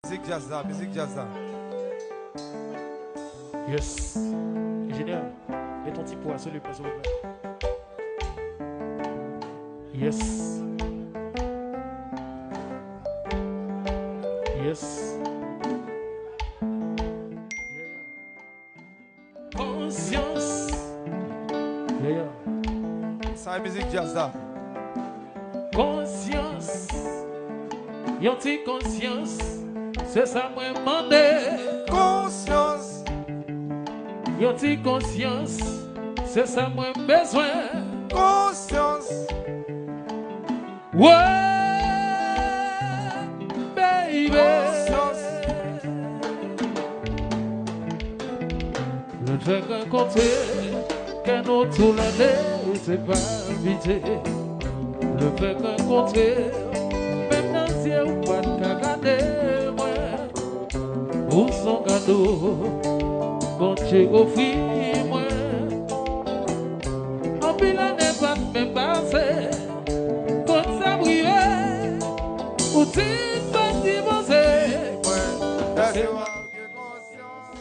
Musique jazz là, musique jazz là. Yes. Ingénieur, mets ton petit poids sur le pas, s'il vous plaît. Yes. Yes. Conscience. Ça est musique jazz là. Conscience. Yon ti conscience. C'est ça moi demandé. Conscience. Yon ti conscience. C'est ça moi besoin. Conscience. Ouais, baby. Conscience. Le fait rencontrer qu'un autre tout l'année, c'est pas invité. Le fait rencontrer, même dans le ciel, ou pas de regarder, moi. Pour son cadeau, bon Dieu offrit, moi. En pile année, pas de même passé. Quand ça brille, ou t'es pas divorcé. Est-ce que vous avez conscience?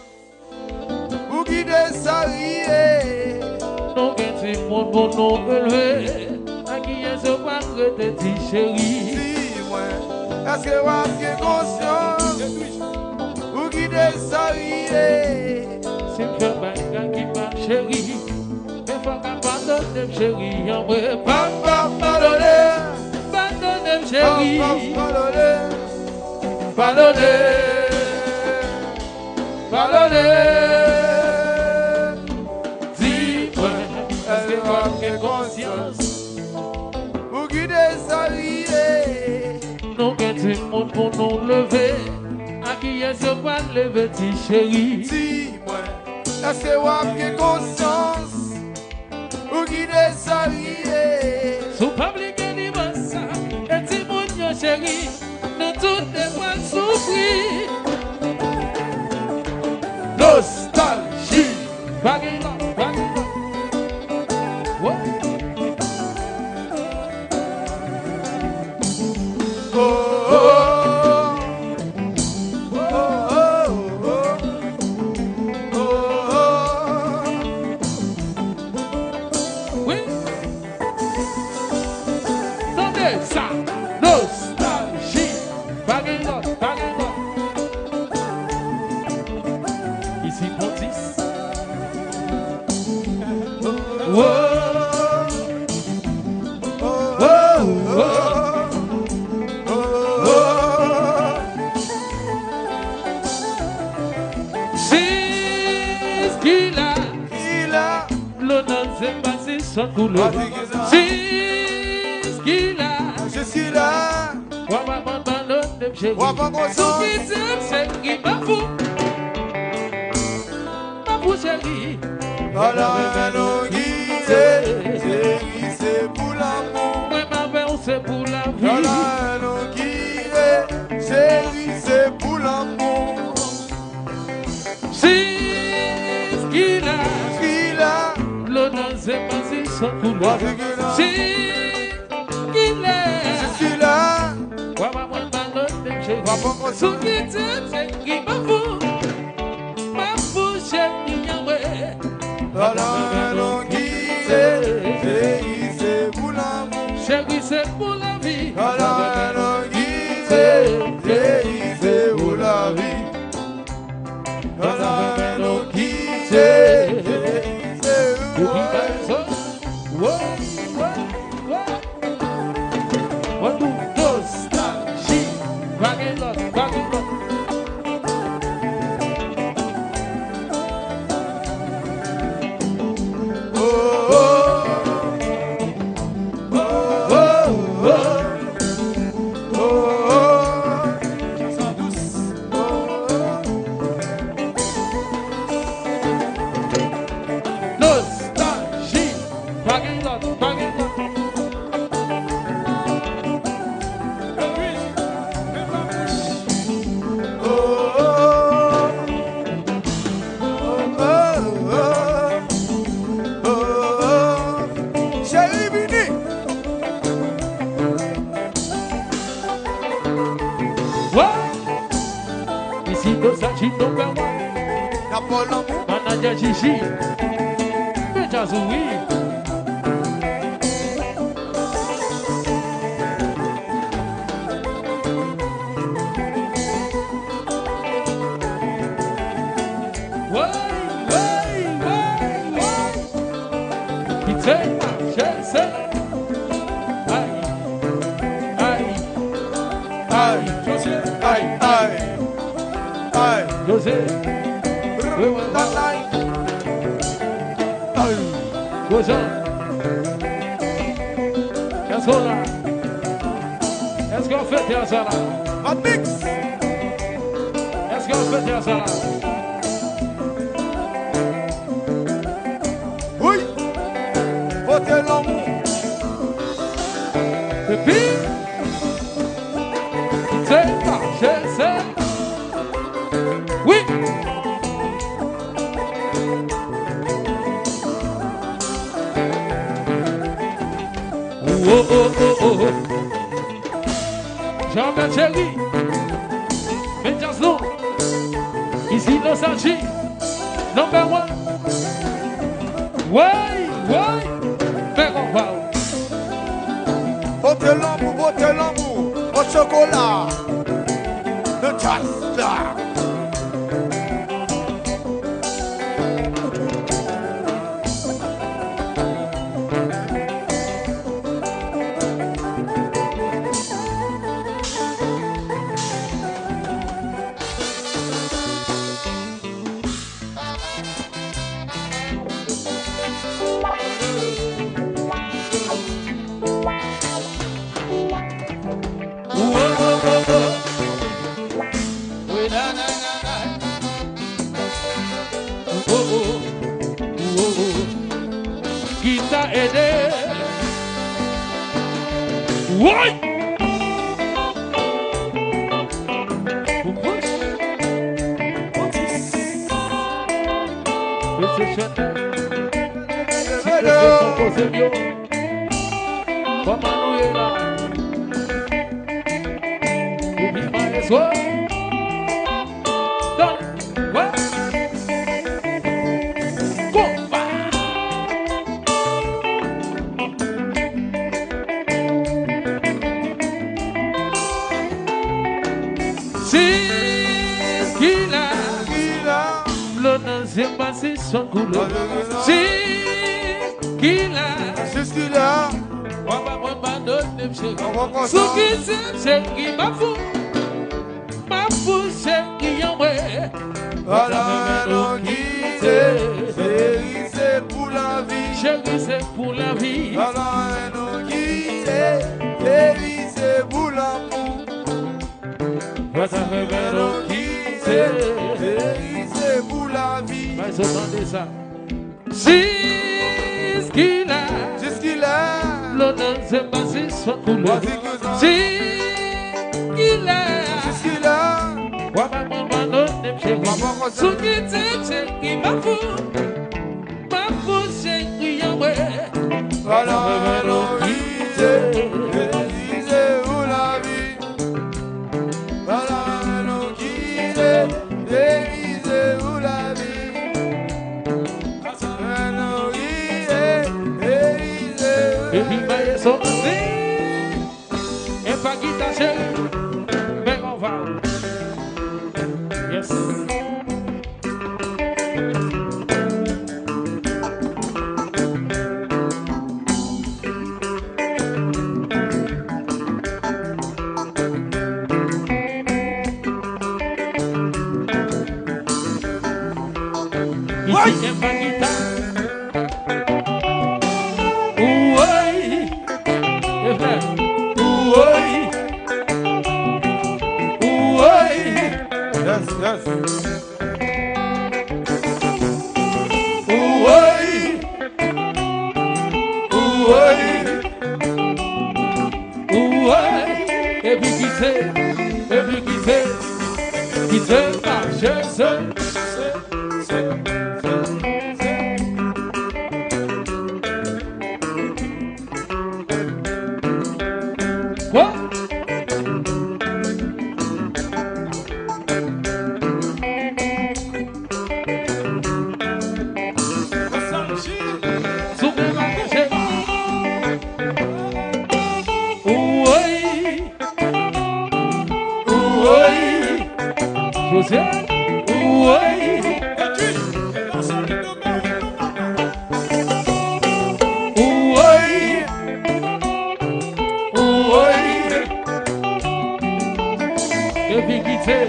Vous guidez sa vie. Non, qu'un petit monde pour nous élever. À qui est ce pas de petit chéri? Si, moi. Est-ce que vous avez conscience? Vous guidez sa vie. C'est un bagage qui m'a chéri. Mais faut qu'à pardonner, chéri. En vrai, Pardonnez. pardonner, chéri. Pardonnez. Pardonnez. Dis-moi, est-ce que tu as conscience? Vous guidez sa vie. Non, qu'un petit monde pour nous lever. À qui est ce pas lever, petit chéri? Dis-moi, est-ce que vous avez conscience? Vous guidez sa vie. Sous public ça, et petit monde, yo chéri. Nous tous les fois souffrir. Nostalgie. Bagay-la. Ouais. Oh, oh, oh. Oh, oh, oh. Oh, Oui. Attendez ça. Nostalgie. Bagay-la. Ici pour 10. oh. Oh, oh, oh. Oh, C'est ce qu'il a. il a L'honneur s'est passé sans couleur. C'est ce qu'il a. je suis là. Wa va m'abandonner, chéri. Wa va conscience. Qui t'aime, c'est qui m'a fou. Ma fou, chéri. Voilà, nous guider. C'est pour l'amour. Moi, ma belle, c'est pour la vie. Voilà, nous guider. C'est pour l'amour. C'est ce qu'il a. Il a L'honneur s'est passé sans couleur. C'est ce qu'il est. je suis là. Wa va m'abandonner, chéri. Wa va conscience. Sou qui t'aime, c'est qui m'a fou. Ma fou, chéri, ouais. Voilà, nous guider. C'est pour l'amour. Chéri, c'est pour la vie. Voilà, nous guider. C'est pour la vie. Voilà, nous guider. C'est pour la vie. Sachi number one. Y'a pas l'amour. Manager Gigi. Bejazoui. José, Gozan, est-ce qu'on fait tes ça là? Un mix. Est-ce qu'on fait tes ça là? Oui. Votez l'amour. Et puis, c'est pas, je sais. Oui. Oh, oh, oh, oh, oh. Jean-Baptiste Chéri, Benjazo, ici Los Angeles, number one. Ouais, fais qu'on parle. Votez l'amour, votre chocolat. Le jazz, là. Qui t'a aidé? Oui! Monsieur Chanel, c'est passé son couleur. C'est qu'il a. C'est ce qu'il a. On va pas donner ce qui c'est qui m'a fou. Ma fou c'est qui en vrai. Voilà, non, chérie, c'est pour la vie. Chérie, c'est pour la vie. Voilà, non, chérie, c'est pour l'amour. Voilà, non, chérie, c'est pour la vie. Mais entendez ça. C'est ce qu'il a. C'est ce qu'il a. L'honneur c'est passé son couleur. C'est qu'il a. C'est ce qu'il a. Ce qui c'est qui m'a fou. Ma fou c'est qui en vrai. Voilà, non, c'est pour la vie. Voilà, non, c'est pour la vie. Et puis, il sont et pas qui t'a chéri, mais on va. Yes. Ici, et pas qui t'a. Yes. Et puis qui c'est, marche seul. Quoi? José, oui. Et puis quitter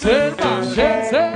le marché, c'est.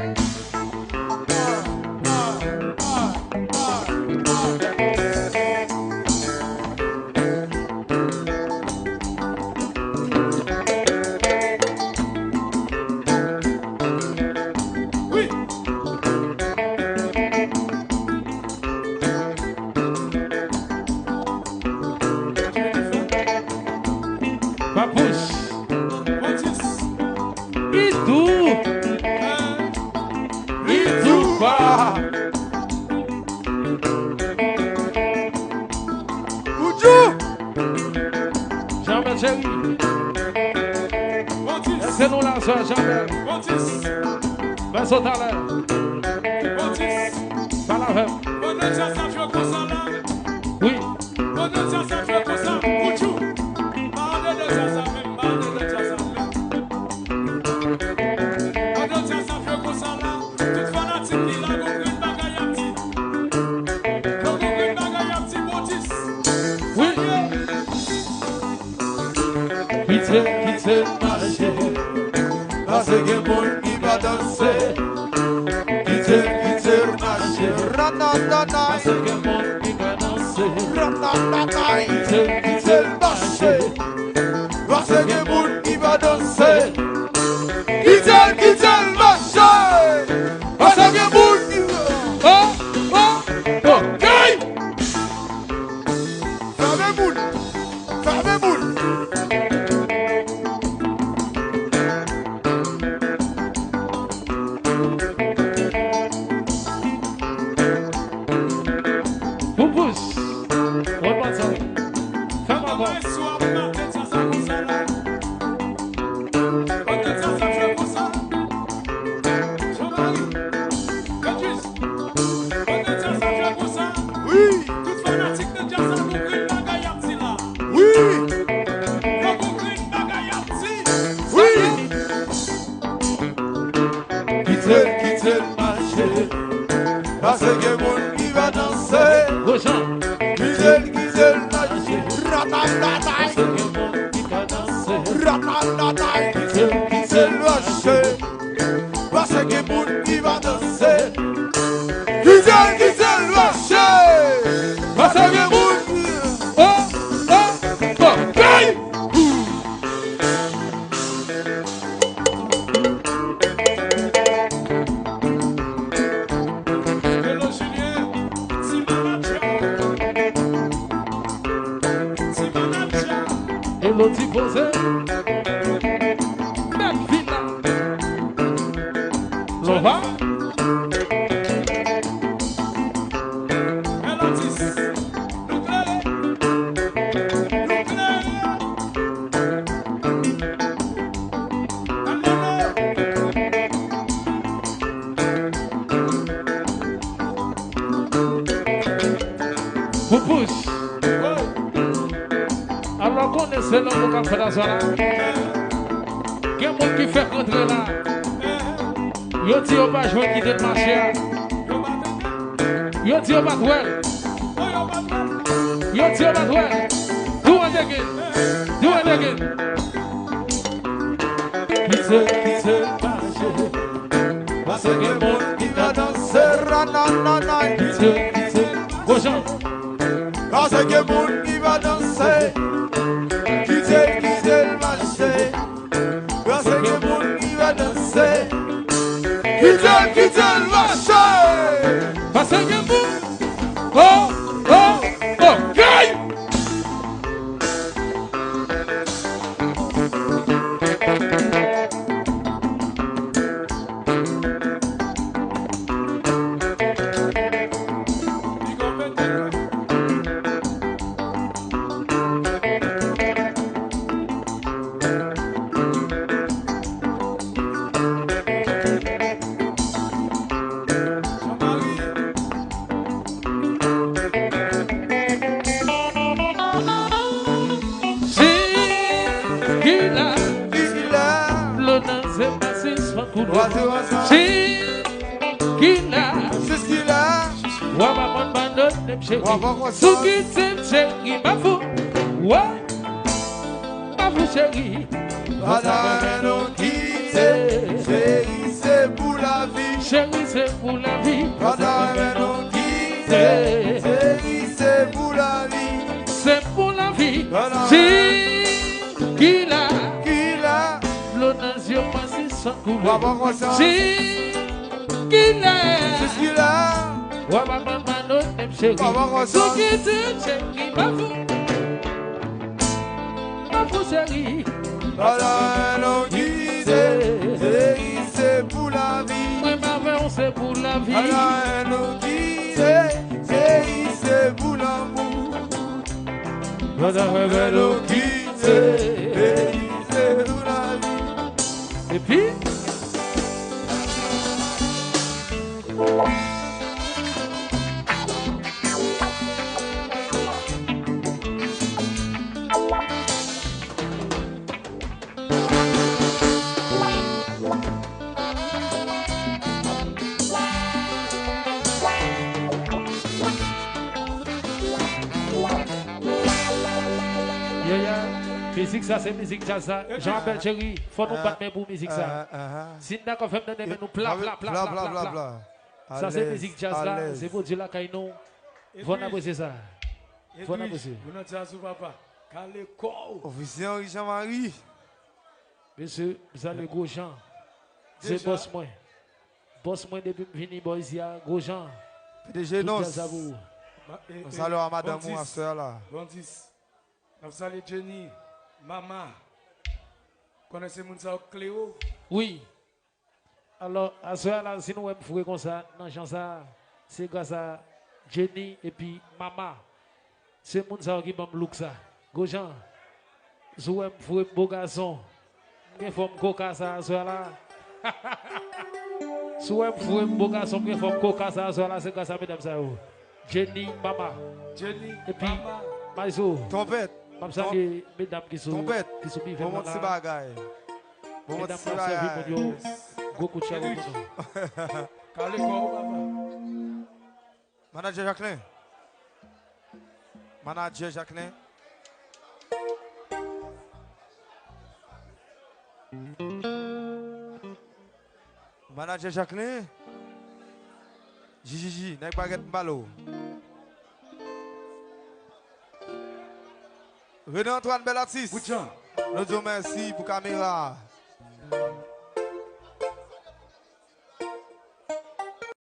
Laissez-nous la soeur Jean-Bert. Vincent Thaler. Salavem. Oui. Quittez le marché, parce que mon qui va danser. Quittez le marché, parce que mon qui va danser. Quittez le marché, parce que mon qui va danser. Quittez le marché, parce que mon qui va. Ok. Fermez boule. Quittez le marché, parce que mon qui va danser. Quittez le marché, parce que mon qui va danser. Quittez le marché, parce que mon qui va danser. Quittez le marché, parce que mon l'autre posé, même villa, l'ova, vous pousse. Alors connaissez l'homme qui fait la zone. Il y a des gens qui fait rentrer là. Yo dit on va jouer qui est marché. Yo dit on va jouer. Yo dit on va jouer. Do it again. Do it again. Quittez le marché. Parce que mon qui va danser. Quittez. Bonjour. Parce que mon qui va danser. Quittez le marché, parce que mon qui va danser. Quittez le marché, parce que mon. Ok. pour nous. C'est qu'il a. C'est ce qu'il a. Wa va mon bandot nem chéri. Sou qui t'aime chéri, ma fou. Wa, ma fou chéri. Madame non quitte, chérie c'est pour la vie. Chéri c'est pour la vie. Madame non quitte, chérie c'est pour la vie. C'est pour la vie. C'est qu'il a. Qu'il a. L'onation passé sans couler. C'est qu'il a. c'est ce qu'il a. Wa va mon bandot nem chéri. Sou qui t'aime chéri, ma fou. Ma fou chéri. Madame non quitte, chérie c'est pour la vie. Moi ma c'est pour la vie. Madame non quitte, chérie c'est pour l'amour. Madame non quitte, chérie c'est pour la vie. Et puis musique ça c'est musique jazz ça. Jean-Bel chéri, faut nous battre pour musique ça. Si nous avons fait nous pla. Ça c'est musique jazz là, c'est pour dire là qu'il nous faut apprécier ça. Faut apprécier. Vous n'êtes pas papa. Calé corps. Officier Henri Jean-Marie. Monsieur, vous avez gros Jean. C'est boss moi. Boss moi depuis venir boys ici gros Jean. PDG non. Salut à madame ou à soeur là. Bondis. Nous saluons Jenny. Maman, connaissez mon ça Cléo? Oui. Alors, à ce là, si nous aimons comme ça, dans chant ça, c'est grâce à Jenny et puis Maman. C'est mon ça qui m'a look ça. Gojan, si vous aimez beau garçon, il faut me coca ça à ce là. Si vous aimez beau garçon, il faut me coca ça à ce là, c'est grâce à mesdames ça. Jenny, Maman. Jenny, et puis Maman. Maïso. Trompette. Mesdames qui sont vivants là. C'est bagaille. Mesdames qui sont vivants, beaucoup de choses. Calé corps, papa. Manager Jacqueline. Manager Jacqueline. Manager Jacqueline. Gigi, n'est pas ballot. René Antoine Bellatis. Nous disons merci pour la caméra.